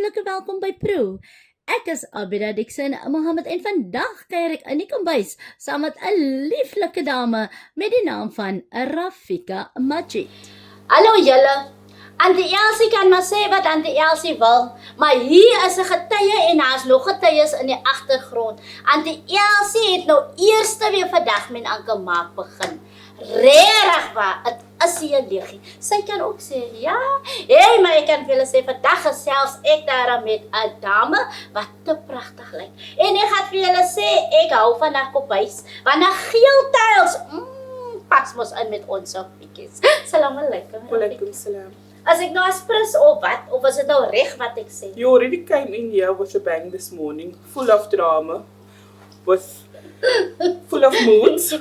hartlike welkom by Proe. Ek is Abidah Dixon, Mohamed, en vandag kuier ek in die kombuis saam met 'n lieflike dame met die naam van Rafiqah Majiet. Hallo julle. Auntie Elsie kan maar sê wat Auntie Elsie wil, maar hier is 'n getuie en daar's nog getuies in die agtergrond. Auntie Elsie het nou eerste weer vandag met Anke Maak begin. Regtig waar, dit is hier leegie. Sy kan ook sê, ja, hey, maar ek kan vir julle sê, vandag gesels ek daar met 'n dame wat te pragtig lyk. En ek gaan vir julle sê, ek hou van haar kombuis, want haar geel tiles, pas mos in met ons soppietjies. Salam alaikum. Walaikum salam. As ek nou aspris of wat, of is dit nou reg wat ek sê? You already came in here with a bang this morning, full of drama, full of moods.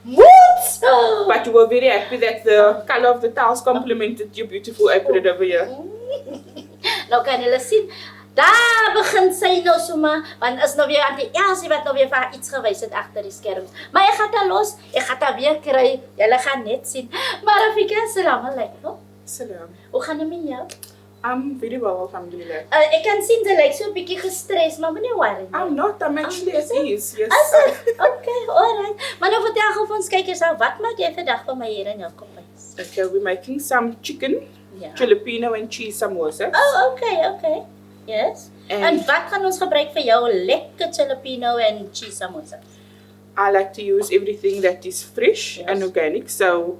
Moods! But you were very happy that the color of the tiles complemented your beautiful apron over here. Nou kan julle sien, daar begin sy nou sommer, want is nou weer Auntie Elsie wat nou weer vir haar iets gewys het agter die skerms. Maar ek gaan dit los, ek gaan dit weer kry, julle gaan net sien. Maar Rafiqah, salam alaikum. Salam. Hoe gaan dit met jou? I'm very well, alhamdulillah. Ek kan sien sy lyk so 'n bietjie gestres, maar moenie worry nie. I'm not, I'm actually at ease, yes. Is dit? Okay, alright. Maar nou vertel gou vir ons kykers, wat maak jy vandag vir my hier in jou kombuis? Okay, we're making some chicken, Ja. jalapeno and cheese samosas. Oh, okay. Yes. En wat gaan ons gebruik vir jou lekker jalapeno en cheese samosa? I like to use everything that is fresh Yes. and organic, so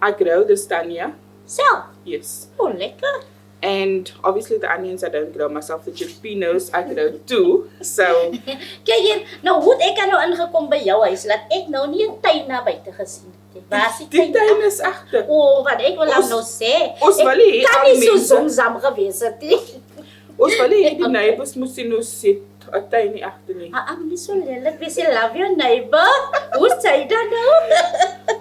I grow this tanya, Self. yes. Oh, lekker. And obviously the onions I don't grow myself, the jalapenos I grow too, so Kyk hier, nou hoe het ek nou ingekom by jou huis, dat ek nou nie 'n tuin na buite gesien het. Waar is die die tuin is agter. Oh, wat ek wil nou sê. Ons wil hê Ek kan al nie so mense- zomsam gewees het nie. Ons wil hê die Okay. neighbors moet sien ons sit 'n tuin nie agter nie. I'm nie so lelik, wees jy love your neighbor. Hoe sê dit nou?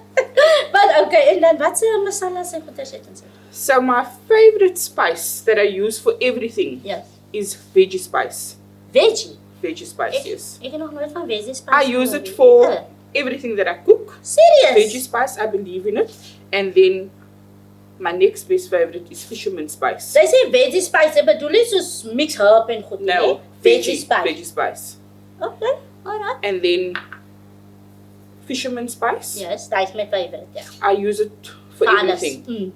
But okay, en dan wat se masala se goeie sit en sê? So my favorite spice that I use for everything Yes. is veggie spice. Veggie. Veggie spice, yes. Ek het nog nooit van veggie spice. I use it for everything that I cook. Serious? Veggie spice, I believe in it. And then my next best favorite is fisherman spice. Sy sê veggie spice, ek bedoel nie soos mix herb en goed nie. No, Veggie spice. Veggie spice. Okay, alright. And then fisherman spice. Yes, that is my favorite, yeah. I use it for Alles. everything.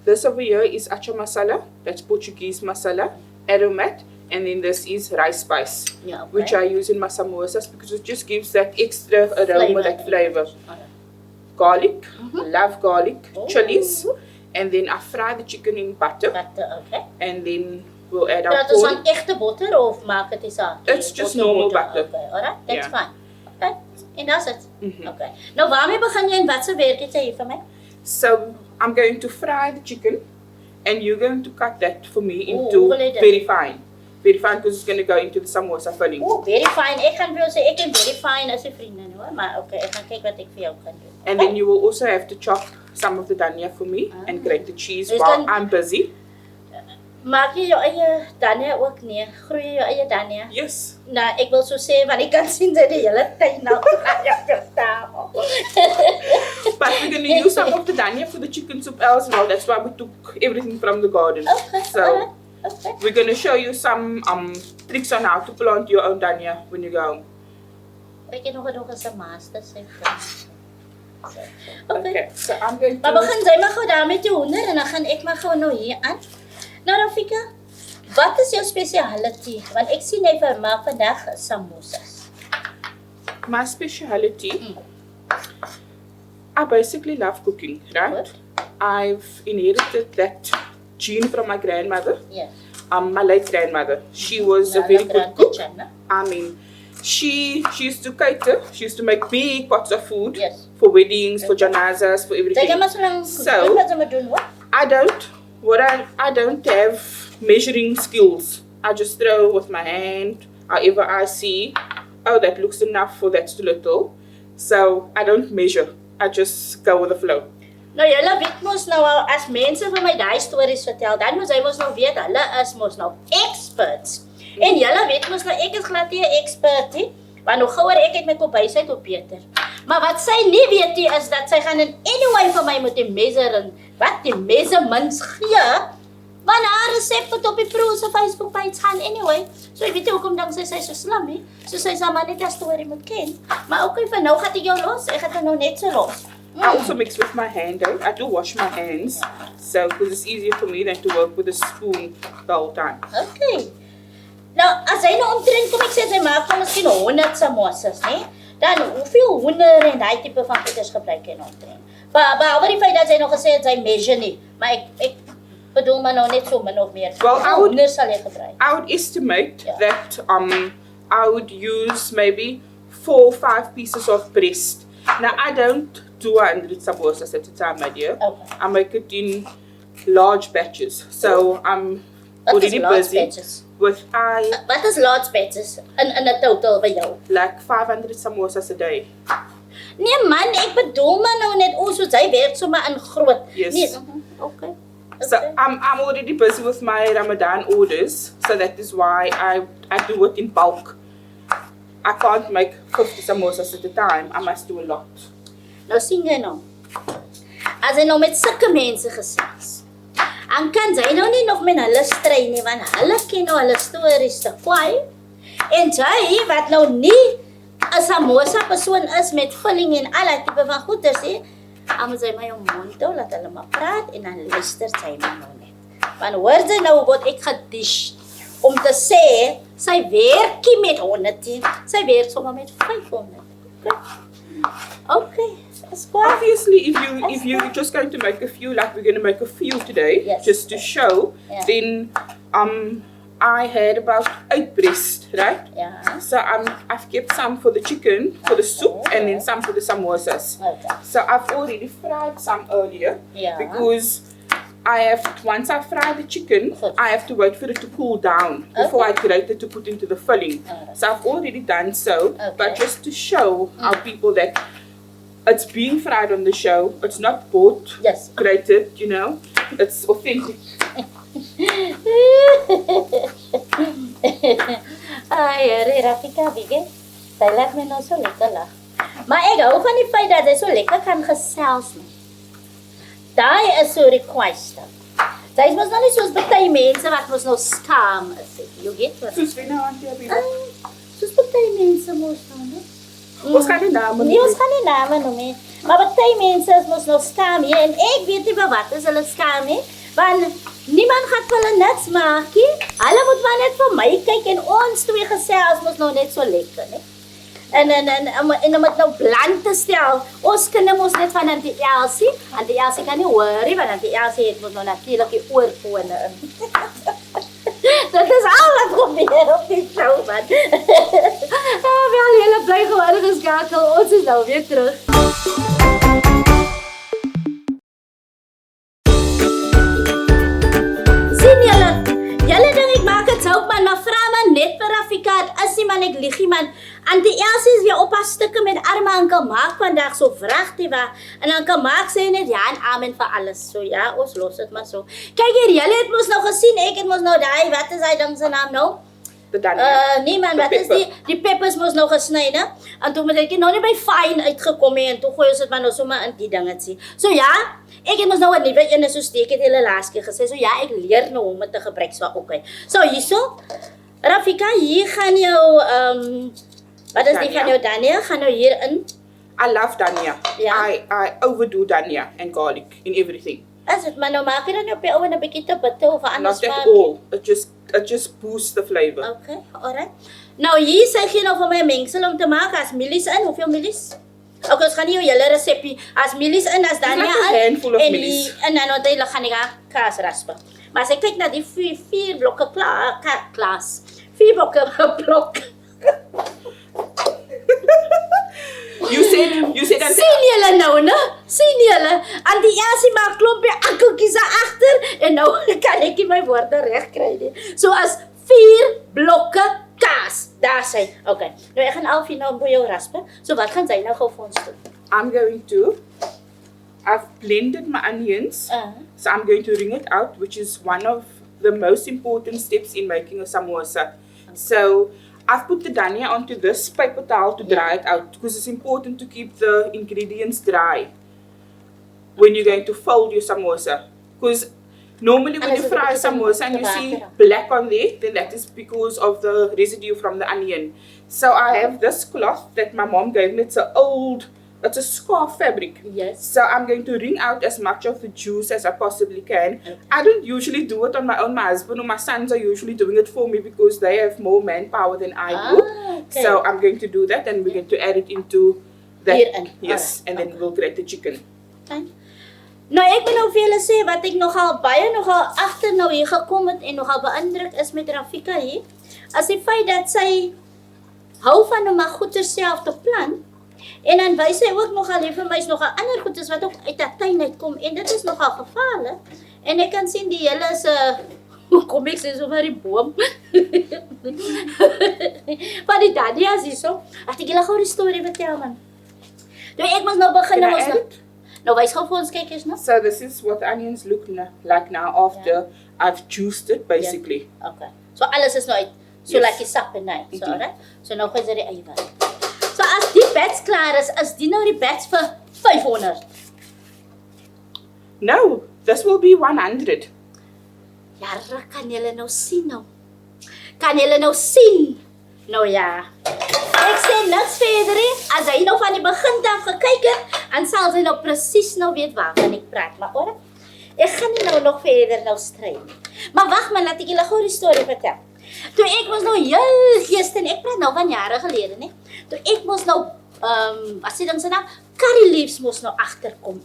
This over here is acha masala, that's Portuguese masala, aromat, and then this is rice spice, Yeah, okay. which I use in my samosas because it just gives that extra aroma, that flavor. Alright. Garlic, love garlic, Oh. chilies, and then I fry the chicken in butter, Butter, okay. and then we'll add our Dat is corn. van echte botter of maak het die saak? It's just normal butter. Okay, alright, that's Yeah. fine. Okay, en dat is het. Okay. Nou waarmee begin jy en wat se werk het jy hier vir my? So I'm going to fry the chicken, and you're going to cut that for me into hoe wil jy dit? very fine because it's going to go into the samosa filling. Oh, very fine. Ek gaan vir jou sê, ek en very fine as 'n vriendin hoor, maar okay, ek gaan kyk wat ek vir jou kan doen. And then you will also have to chop some of the dhania for me and grate the cheese Is while dan- I'm busy. Maak jy jou eie dania ook nie? Groei jy jou eie dania? Yes. Nou, ek wil so sê want ek kan sien sy die hele tyd nou ja, verstaan. But we're going to use some of the dhania for the chicken soup as well. That's why we took everything from the garden. Okay, So alright. Okay. we're going to show you some tricks on how to plant your own dhania when you go home. Ek het nog gedoen as 'n master sê. Okay. Okay, so I'm going Maar to... begin jy maar gou daar met jou hoender en dan gaan ek maar gou nou hier aan. Nou Rafiqah, wat is jou speciality? Want ek sien jy vir maak vandag samosas. My speciality, I basically love cooking, right? Good. I've inherited that gene from my grandmother, Yes. my late grandmother. She was a Nou, very lekker good aan cook. kitchen, né? I mean, she used to cater. She used to make big pots of food Yes. for weddings, for janazas, for Jy everything. kan maar so lank So- doen wat jy moet doen, hoor. I don't have measuring skills. I just throw with my hand, however I see, oh, that looks enough or that's too little. So I don't measure. I just go with the flow. Nou julle weet mos nou al, as mense vir my daai stories vertel, dan moet jy mos nou weet, hulle is mos nou experts. En julle weet mos nou, ek is glad nie 'n expert nie, want hoe gouer ek uit my kombuis uit, hoe beter. Maar wat sy nie weet nie, is dat sy gaan in any way vir my moet die measure en wat die measurements gee, Maar haar resep moet op die Proe se Facebook page gaan anyway. So ek weet nie hoekom dink sy so slim nie. So sy sal maar net 'n storie moet ken. Maar okay, vir nou gaan ek jou los. Ek gaan dit nou net so los. I also mix with my hand though. I do wash my hands. So, because it's easier for me than to work with a spoon the whole time. Okay. Nou, as hy nou omtrent kom ek sê sy maak van miskien 100 samosas, né? Dan hoeveel hoender en daai tipe van goeders gebruik hy nou omtrent? Behalwe die feit dat sy nog gesê het sy measure nie, maar ek bedoel maar nou net so min of meer. Well, hoender sal jy gebruik? I would estimate that I would use maybe 4 or 5 pieces of breast. Now, I don't do 100 samosas at a time, my dear. Okay. I make it in large batches. So I'm already busy with Wat is large batches in 'n total by jou? like 500 samosas a day. Nee man, ek bedoel maar nou net soos hy werk sommer in groot. Yes. Nee, okay. So I'm already busy with my Ramadan orders, so that is why I do it in bulk. I can't make 50 samosas at a time. I must do a lot. Nou sien jy nou. As hy nou met sulke mense gesels. En kan sy nou nie nog met hulle stry nie, want hulle ken nou hulle stories te kwaai. En sy wat nou nie 'n samosa persoon is met vulling en al die tipe van goeders nie, dan moet sy my jou mond hou, laat hulle maar praat en dan luister sy my nou net. Want hoor jy nou word ek gedish om te sê, sy werk nie met 100 nie, sy werk sommer met 500. Okay. Obviously, if you're just going to make a few, like we're going to make a few today, Yes. just to show, then I had about 8 breasts, right? Yeah. So I've kept some for the chicken, for the soup, and then some for the samosas. Okay. So I've already fried some earlier, Yeah. because once I fry the chicken, I have to wait for it to cool down before I grate it to put into the filling. So I've already done so, but just to show our people that it's being fried on the show, it's not bought, Yes. grated, you know, it's authentic. Ay, Rafiqah, Bige. Sy laat my nou so lekker lag. Maar ek hou van die feit dat hy so lekker kan gesels nie. Daai is so requested. Sy is mos nou nie soos baie mense wat mos nou skaam is. You get what? Soos wie nou, Auntie Abidah? Soos baie mense mos nou, ne? Ons gaan die name Nee, ons gaan nie name noem nie. Maar baie mense is mos nou skaam hier en ek weet nie wat is hulle skaam nie. Want niemand gaan vir hulle niks maak nie. Hulle moet maar net vir my kyk en ons twee gesels mos nou net so lekker, ne? En om het nou bland te stel, ons kinders mos net van Auntie Elsie. Auntie Elsie kan nie hoor nie, want Auntie Elsie het mos nou natuurlijk die oorfone in. Dat is al wat gebeur op die show, man. Wel, julle bly gewoon geskakel, ons is nou weer terug. Sien julle dink ek maak het ook man, maar vra man net vir Rafiqah, het is nie man, ek liegie man. Auntie Elsie is weer op haar stukke met arme Ankel Maak vandag, so vragtig waar. En Ankel Maak sê net ja en amen vir alles. So ja, ons los het maar so. Kyk hier, julle het mos nou gesien, ek het mos nou daai, wat is hy ding se naam nou? Nee man, wat is die peppers mos nou gesny, ne? En toe moet ek nou nie by fyn uitgekom hê en toe gooi ons dit maar nou sommer in die dingetjie. So ja, ek het mos nou 'n nuwe een so steek het hulle laas keer gesê. So ja, ek leer nou hoe om dit te gebruik so okay. So hierso, Rafiqah, hier gaan jou wat is die van jou Dania? Gaan nou hier in. I love Dania. Yeah. I overdo Dania and garlic in everything. As dit maar nou maak jy dan op jou ouen 'n bietjie te bitter of anders Not at all. It just boosts the flavor. Okay, alright. Nou hier sê jy nou vir my 'n mengsel om te maak as mielies in. Hoeveel mielies? Okay, ons gaan nie jou hele resepie as mielies in as Dania like a handful of en mielies. en dan uiteindelik gaan ek kaas raspa. Maar as ek kyk na die vier blokke klaas. 4 blokke blok. You said that. Sien julle nou, ne? Sien julle? Auntie Elsie maak klompie akkeltjies agter en nou kan ek nie my woorde reg kry nie. So as 4 blokke kaas. Daar sê. Okay. Nou ek gaan Alfie nou by jou raspe. So wat gaan sy nou gou vir ons doen? I've blended my onions. So I'm going to wring it out, which is one of the most important steps in making a samosa. So I've put the dania onto this paper towel to dry it out because it's important to keep the ingredients dry when you're going to fold your samosa. Because Normally when And you is it fry because samosa and of you the see water? black on there, then that is because of the residue from the onion. So I have this cloth that my mom gave me. It's a scarf fabric. Yes. So I'm going to wring out as much of the juice as I possibly can. Okay. I don't usually do it on my own. My husband or my sons are usually doing it for me because they have more manpower than I do. Okay. So I'm going to do that and we're going to add it into that. Hierin. Yes, and then we'll grate the chicken. Fine. Nou, ek wil nou vir julle sê wat ek nogal agter nou hier gekom het en nogal beïndruk is met Rafiqah hier, as die feit dat sy hou van om haar goeie self te plan. En dan wys sy ook nogal hier vir my is nogal ander goedes wat ook uit haar tuin uitkom en dit is nogal gevaarlik. En ek kan sien die hele is hoe kom ek sê so van die boom? Van die dadias hier so. Ag ek julle gou die storie vertel man. Toe ek mos nou begin Can I ons add nou. it? Nou wys gou vir ons kykers nou. So this is what the onions look like now after I've juiced it basically. Okay. So alles is nou uit. So Yes. like die sap en nee. So right. So nou gooi jy die eiwit. So as die batch klaar is die nou die batch vir 500. No, this will be 100. Ja, kan julle nou sien nou? Kan julle nou sien? Nou ja. Ek sê niks verder nie. As hy nou van die begin af gekyk het, dan sal sy nou presies nou weet waarvan ek praat. Maar hoor, ek gaan nie nou nog verder nou stry nie. Maar wag man, laat ek julle gou die storie vertel. Toe ek was nou heel geestin, ek praat nou van jare gelede, né? Toe ek mos nou as jy dan se naam curry leaves mos nou agterkom.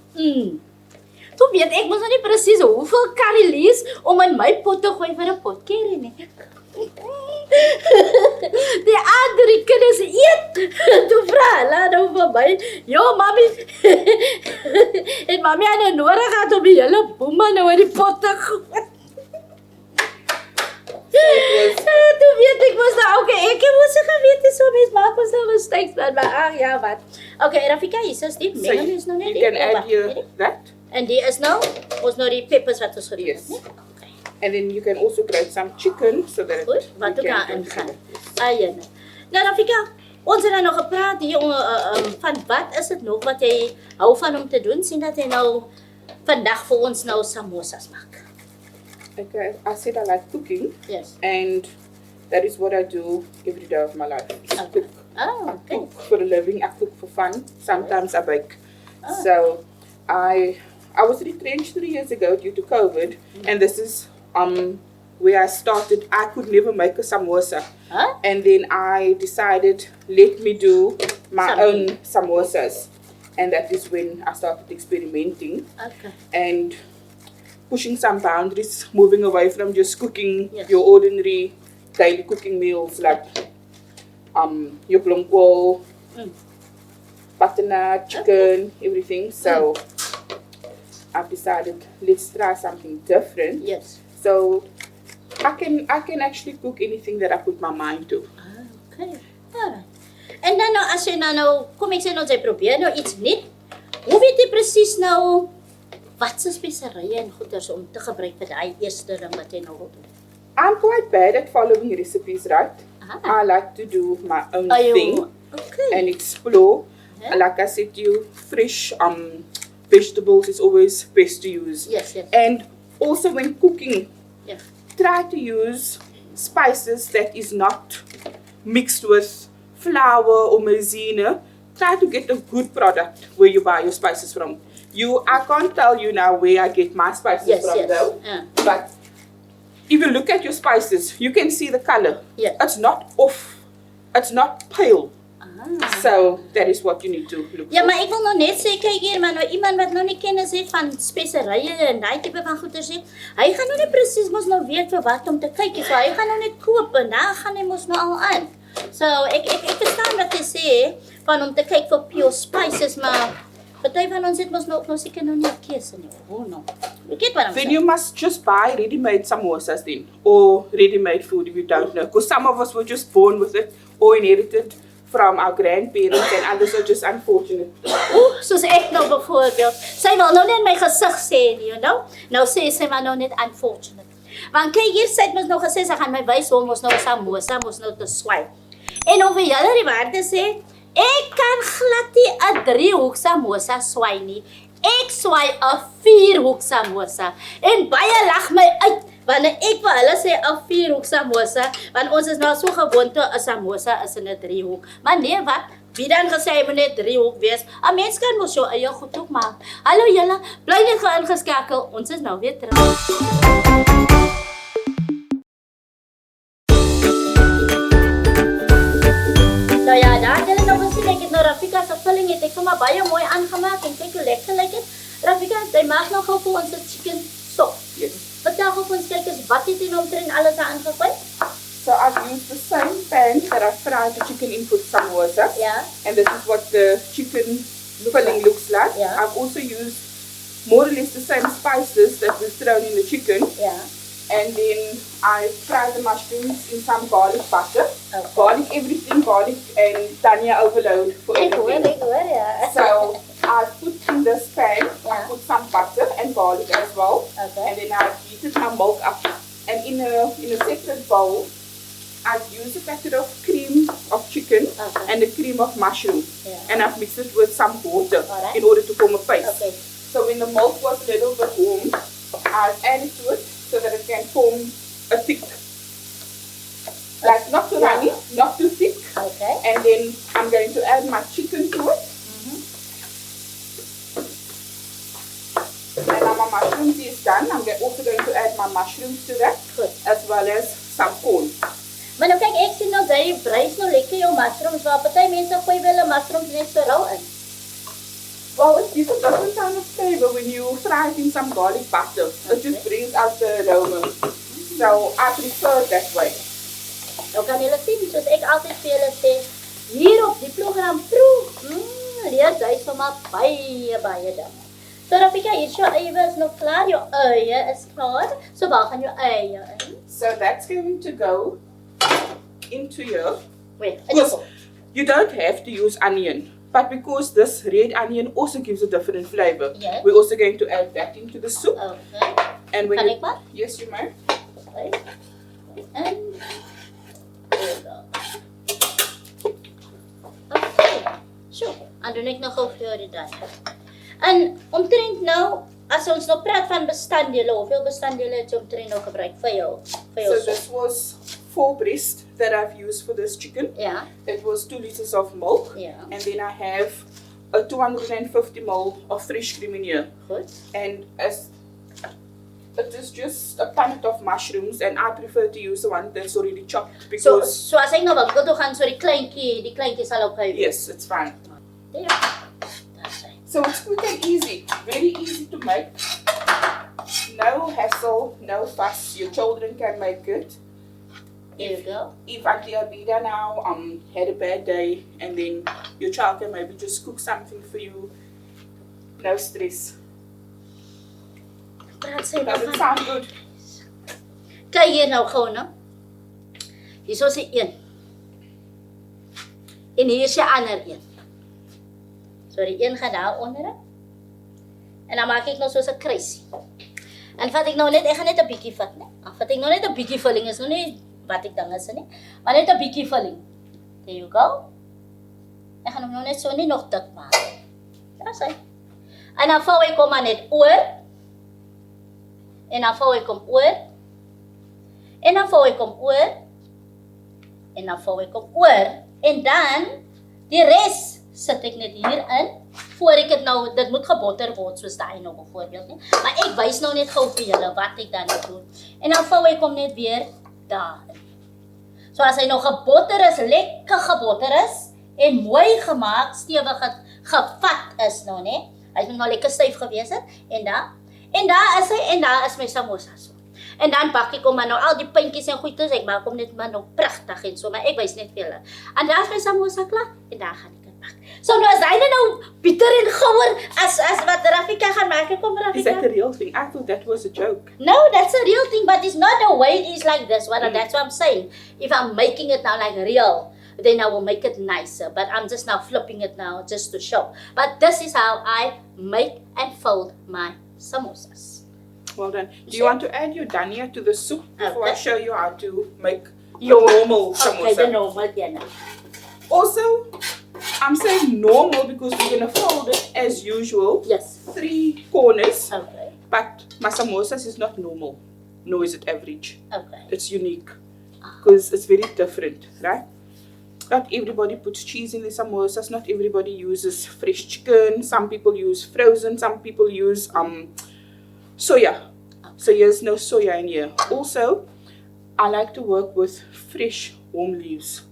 Toe weet ek mos nou nie presies hoeveel curry leaves om in my pot te gooi vir 'n pot curry nie. Die ander kinders eet. Toe vra hulle nou vir my, "Jo, mami." En mami het nou nodig gehad om die hele boema nou in die pot te gooi. Toe weet ek mos nou, okay, ek het mos geweet so mens maak ons nou mistakes, maar ag ja, wat. Okay, Rafiqah, hier is die So mengen is nou net you can add here that. En die is nou, ons nou die peppers wat ons gedoen Yes. het, né? Okay. And then you can also grate some chicken so that Goed, wat we ook can daar ingaan. contribute. Ayun. Nou Rafiqah, ons het dan nog gepraat hier van wat is dit nog wat jy hou van om te doen? Sien dat jy nou vandag vir ons nou samosas maak. Okay, I said I like cooking Yes. and that is what I do every day of my life. Is Okay. cook. Oh, I okay. cook for a living, I cook for fun. Sometimes I bake. Oh. So I was retrenched 3 years ago due to COVID, and this is where I started. I could never make a samosa, Huh? and then I decided let me do my Something. own samosas, and that is when I started experimenting Okay. and pushing some boundaries, moving away from just cooking Yes. your ordinary daily cooking meals like your blomkool, butternut, chicken, everything. So I've decided let's try something different. Yes. So I can actually cook anything that I put my mind to. Ah, okay. Alright. En dan nou, as jy nou, kom ek sê nou, jy probeer nou iets nuut. Hoe weet jy presies nou, wat se speserye en goeders om te gebruik vir daai eerste ding wat jy nou wil doen? I'm quite bad at following recipes, right? Ah. I like to do my own Are you- thing Okay. and explore. Yeah. Like I said to you, fresh vegetables is always best to use. Yes, yes. And also when cooking, Yeah. try to use spices that is not mixed with flour or maizena. Try to get a good product where you buy your spices from. I can't tell you now where I get my spices Yes, from yes. though. Yeah. But if you look at your spices, you can see the color. Yeah. It's not off. It's not pale. Ah. So that is what you need to look Ja, for. maar ek wil nou net sê, kyk hier, maar nou iemand wat nou nie kennis het van speserye en daai tipe van goeders nie, hy gaan nou nie presies mos nou weet vir wat om te kyk nie. So hy gaan nou net koop en dan gaan hy mos nou al aan. So ek verstaan wat jy sê van om te kyk vir pure spices, maar party van ons het mos nou ook nou seker nou nie 'n keuse nie. Oh no. Ek weet wat I'm Then saying. you must just buy ready-made samosas then, or ready-made food if you don't know. Because some of us were just born with it or inherited from our grandparents and others are just unfortunate. Soos ek nou byvoorbeeld. Sy wil nou net in my gesig sê, you know? Nou sê sy maar nou net unfortunate. Want kyk hier, sy het mos nou gesê, sy gaan my wys hoe om ons nou samosa, mos nou te swai. En om vir julle die waarheid te sê, ek kan glad nie 'n driehoek samosa swai nie. ek swaai 'n 4-hoek samosa. En baie lag my uit wanneer ek vir hulle sê 'n 4-hoek samosa, want ons is nou so gewoond toe 'n samosa is in 'n 3-hoek. Maar nee, wat? Wie dan gesê hy moet net 3-hoek wees? 'n Mens kan mos jou eie goed ook maak. Hallo julle, bly net ingeskakel. Ons is nou weer terug. Nou ja, daar julle nou gesien ek het nou Rafiqah se vulling het ek sommer baie mooi aangemaak en kyk hoe lekker lyk dit. Rafiqah, jy maak nou gou vir ons 'n chicken sok. Yes. Vertel gou vir ons kykers wat het jy omtrent alles aangegooi? So I've used the same pan that I fried the chicken in for samosa. Ja. And this is what the chicken filling looks like. Yeah. I've also used more or less the same spices that we've thrown in the chicken. Ja. And then I fried the mushrooms in some garlic butter. Okay. Garlic everything, garlic and dhania overload for Ek hoor, everything. ja. So I put in this pan, I Yeah. put some butter and garlic as well. Okay. And then I heated my milk up. And in a separate bowl, I've used a packet of cream of chicken Okay. and a cream of mushroom. Yeah. And I've mixed it with some water Alright. in order to form a paste. Okay. So when the milk was a little bit warm, I've added to it so that it can form a thick, like not too runny, not too thick. Okay. And then I'm going to add my chicken to it. And now my mushrooms is done. I'm also going to add my mushrooms to that, Goed. as well as some corn. Maar nou kyk, ek sien nou jy brys nou lekker jou mushrooms, waar party mense gooi wel 'n mushrooms net so rau in. Well, it gives a different kind of flavor when you fry it in some garlic butter. It just brings out the aroma. So I prefer it that way. Nou kan julle sien, soos ek altyd vir julle sê, hier op die program Proe, leer jy sommer baie dinge. So Rafiqah, hier is jou eie is nog klaar, jou eie is klaar. So waar gaan jou eie in? So that's going to go into here. Wait, Because you don't have to use onion, but because this red onion also gives a different flavor, Yes. we're also going to add that into the soup. Okay. And when Kan you, ek maar? yes, you may. Okay. En there we go. Okay. So, dan doen ek nog gou vir jou dit dan. En omtrent nou, as ons nou praat van bestanddele, hoeveel bestanddele het jy omtrent nou gebruik vir jou So soup? this was 4 breast that I've used for this chicken. Ja, It was 2 liters of milk. ja, And then I have a 250 ml of fresh cream in here. goed. And as it is just a punnet of mushrooms, and I prefer to use the one that's already chopped So, because so as ek nou winkel toe gaan, so die kleintjie sal okay wees. yes, it's fine. Ja. That's right. So it's quick and easy, very easy to make. No hassle, no fuss. Your children can make it. There you go. If Auntie Abidah now had a bad day, and then your child can maybe just cook something for you. No stress. Praat sy Does it nou van. sound good? Kyk hier nou gou, nou. Hier is die een. En hier is die ander een. So die een gaan daar onder. En dan maak ek nou soos 'n kruisie. En vat ek nou net, ek gaan net 'n bietjie vat, né? Dan vat ek nou net 'n bietjie vulling, is nou nie wat ek dan is nie, maar net 'n bietjie vulling. There you go. Ek gaan hom nou net so nie nog dik maak. Daar sê. En dan vou ek hom maar net oor. En dan vou ek hom oor. En dan vou ek hom oor. En dan vou ek hom oor. En dan die res sit ek net hier in voor ek dit moet gebotter word soos daai nou byvoorbeeld, né? Maar ek wys nou net gou vir julle wat ek dan nou doen. En dan vou ek hom net weer daar. So as hy nou gebotter is, lekker gebotter is en mooi gemaak, stewig gevat is nou, né? Hy moet nou lekker styf gewees het en daar is hy en daar is my samosa so. En dan pak ek hom maar nou al die puntjies en goedjies, ek maak hom net maar nou pragtig en so, maar ek wys net vir julle. En daar is my samosa klaar en daar gaan ek dit maak. So nou as hy nou bitter en gouer as wat Rafiqah gaan maak, kom Is that Rafiqah. the real thing? I thought that was a joke. No, that's a real thing, but it's not the way it is like this. That's what I'm saying. If I'm making it now like real, then I will make it nicer. But I'm just now flipping it now just to show. But this is how I make and fold my samosas. Well done. Do you want to add your dhania to the soup before I Okay. show you how to make your normal Okay, the samosa? normal yeah. Also, I'm saying normal because we're going to fold it as usual. Yes. 3 corners, Okay. but my samosas is not normal, nor is it average. Okay. It's unique because it's very different, right? Not everybody puts cheese in the samosas. Not everybody uses fresh chicken. Some people use frozen. Some people use soya. So there's no soya in here. Also, I like to work with fresh warm leaves.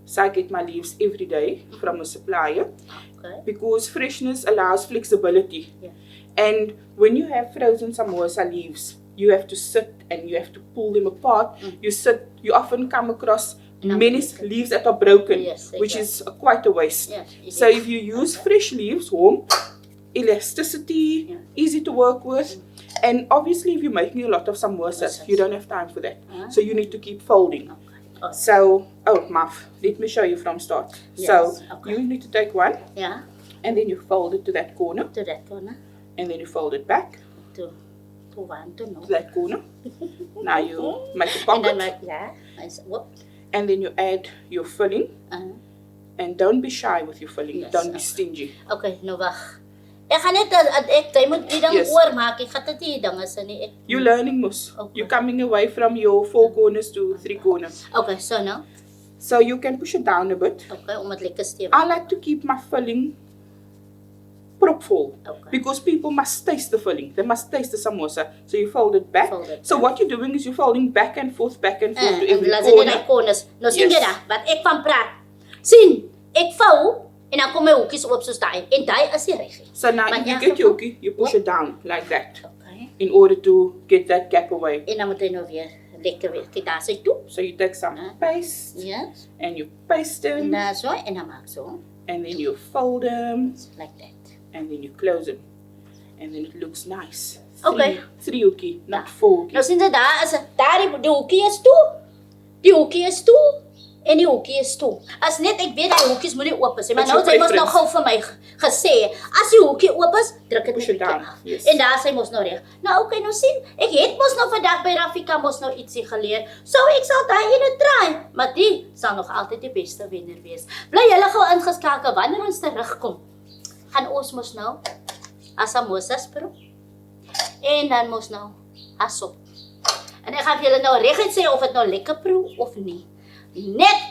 So I get my leaves every day from a supplier Okay. because freshness allows flexibility. Yeah. And when you have frozen samosa leaves, you have to sit and you have to pull them apart. You often come across many leaves that are broken, Yes, which is quite a waste. Yes, it So is. if you use fresh leaves, warm, elasticity, easy to work with, and obviously if you're making a lot of samosas, you don't have time for that. So you need to keep folding. Okay. So, Maf, let me show you from start. Yes, So okay. you need to take one, Yeah. and then you fold it to that corner, To that corner. and then you fold it back To one to no. to that corner. Now you make a And pocket, then like yeah. Whoop. and then you add your filling. And don't be shy with your filling. Yes, Don't be okay. stingy. Okay, nou wag. Ek gaan net jy moet die ding Yes. oormaak. Ek gaan dit nie dinge se nie. You're learning, Mus. Okay. You're coming away from your 4 corners to 3 corners. Okay, so nou. So you can push it down a bit. Okay, om dit lekker stewig. I like to keep my filling propful. Okay. Because people must taste the filling. They must taste the samosa. So you fold it back. Fold it So back. what you're doing is you're folding back and forth to En every laat dit in corner. die corners. Nou sien Yes. jy da, wat ek van praat. sien, ek vou en dan kom my hoekies op soos daai. En daai is die reggie. So now Maar if you in get geval- your hookey, you push it down like that Okay. in order to get that gap away. En dan moet hy nou weer lekker weer kyk daar sy toe. So you take some paste Yes. and you paste En them, dan so en dan maak so. and then you fold them, Like that. and then you close them, and then it looks nice. Okay. 3 hookey, not 4 hookey. Nou sien jy daar is daar die hoekie is toe. Die hoekie is toe. En die hoekie is toe. As net ek weet daai hoekies moet nie oop is nie, maar It's nou your sy mos nou preference. gou vir my gesê, as die hoekie oop is, druk dit Push net it down, af. yes. En daar sy mos nou reg. Nou okay, nou sien, ek het mos nou vandag by Rafiqah mos nou ietsie geleer. So ek sal daai ene try, maar die sal nog altyd die beste wenner wees. Bly julle gou ingeskakel wanneer ons terugkom. Gaan ons mos nou as samosas proe. En dan mos nou asop. En ek gaan vir julle nou reguit sê of dit nou lekker proe of nie. Net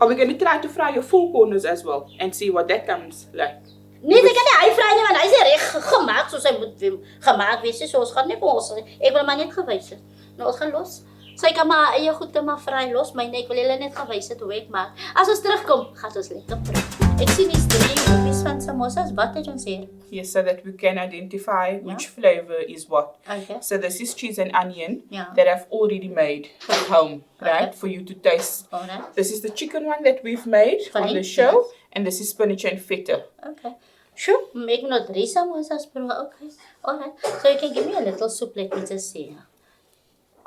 Are we going to try to fry your 4 corners as well and see what that comes like? nie ek kan nie hy vry nie want hy is reg gemaak soos hy moet gemaak wees. So ons gaan net ons ek wil maar net gewys het. Nou ons gaan los. Sy kan maar eie goede maar vry los, maar nee, ek wil julle net gewys het hoe ek maak. As ons terugkom, gaan ons lekker proe. Ek sien dis 3 hoekies van samosas. Wat het ons hier? Yes, so that we can identify which flavor is what. Okay. So this is cheese and onion Yeah. that I've already made at home, right? Okay. For you to taste. Alright. This is the chicken one that we've made on Fine, the show, yes. and this is spinach and feta. Okay. Sure, make no 3 samosas proe. Okay. Alright. So you can give me a little soup, let me just see.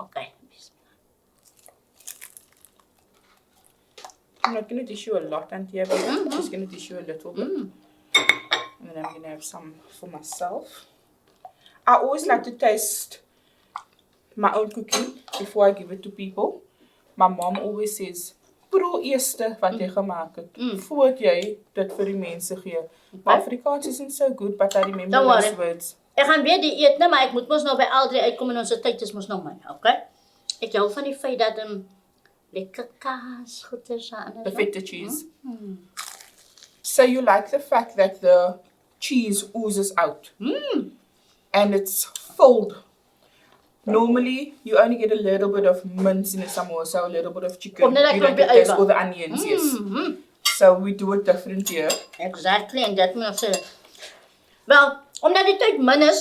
Okay. I'm not going to dish you a lot, Auntie Abby. I'm just going to dish you a little bit. And then I'm going to have some for myself. I always like to taste my own cooking before I give it to people. My mom always says, proe eerste wat jy gemaak het, voordat jy dit vir die mense gee. My Afrikaans isn't so good, but I remember Don't worry. those words. Ek gaan weer die eet, nee, maar ek moet mos nou by al 3 uitkom en ons tyd is mos nou my, okay? Ek hou van die feit dat lekker kaas goed is aan. The feta cheese. So you like the fact that the cheese oozes out. And it's filled. Normally, you only get a little bit of mince in a samosa, a little bit of chicken. Of net dat You don't klompie get those, eiwit. all the onions, yes. So we do it different here. Exactly, en dat moet ek sê. Wel, omdat die tyd min is,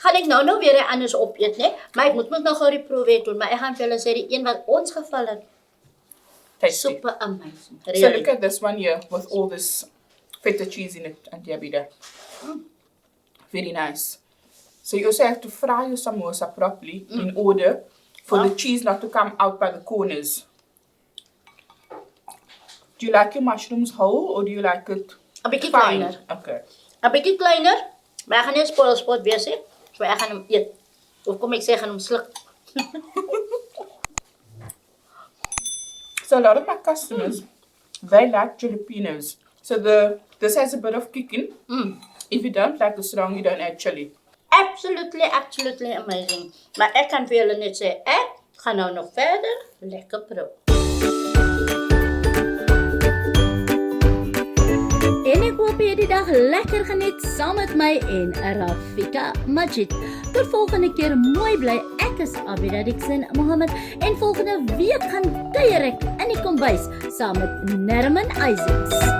gaan ek nou weer 'n anders opeet, né? Maar ek moet mos nou gou die proe doen, maar ek gaan vir julle sê die een wat ons geval het, Tasty. super amazing. So Really. look at this one here with all this feta cheese in it, Auntie Abidah. Very nice. So you also have to fry your samosa properly in order for the cheese not to come out by the corners. Do you like your mushrooms whole or do you like it 'n bietjie fine? kleiner. Okay. 'n bietjie kleiner, maar ek gaan nie spoilspot wees nie. So ek gaan hom eet. Of kom ek sê gaan hom sluk. So a lot of my customers, they like jalapenos. So this has a bit of kick in. If you don't like the strong, you don't add chili. Absolutely amazing. Maar ek kan vir julle net sê, ek gaan nou nog verder lekker proe. En ek hoop jy het die dag lekker geniet saam met my en Rafiqah Majiet. Tot volgende keer, mooi bly. Ek is Abidah Dixon, Mohamed, en volgende week gaan kuier ek in die kombuis saam met Nerman Isaacs.